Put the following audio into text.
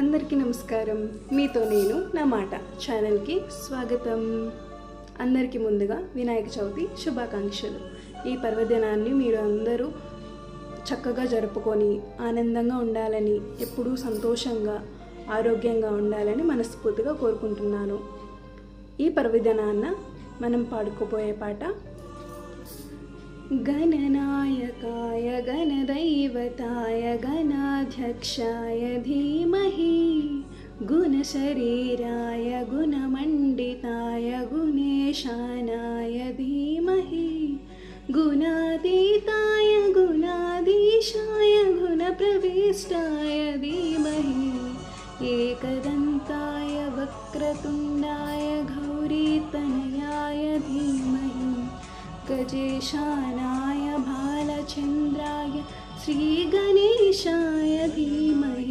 అందరికీ నమస్కారం. మీతో నేను నా మాట ఛానల్కి స్వాగతం. అందరికీ ముందుగా వినాయక చవితి శుభాకాంక్షలు. ఈ పర్వదినాన్ని మీరు అందరూ చక్కగా జరుపుకొని ఆనందంగా ఉండాలని, ఎప్పుడూ సంతోషంగా ఆరోగ్యంగా ఉండాలని మనస్ఫూర్తిగా కోరుకుంటున్నాను. ఈ పర్వదినాన్న మనం పాడుకోబోయే పాట गणनायकाय गणदैवताय गणाध्यक्षाय धीमहि गुणशरीराय गुणमण्डिताय गुणेशानाय धीमहि गुणातीताय गुणाधीशाय गुणप्रविष्टाय धीमहि एकदन्ताय वक्रतुण्डाय गौरीतनयाय धीमहि गजेशानाय भालचन्द्राय श्रीगणेशाय धीमहि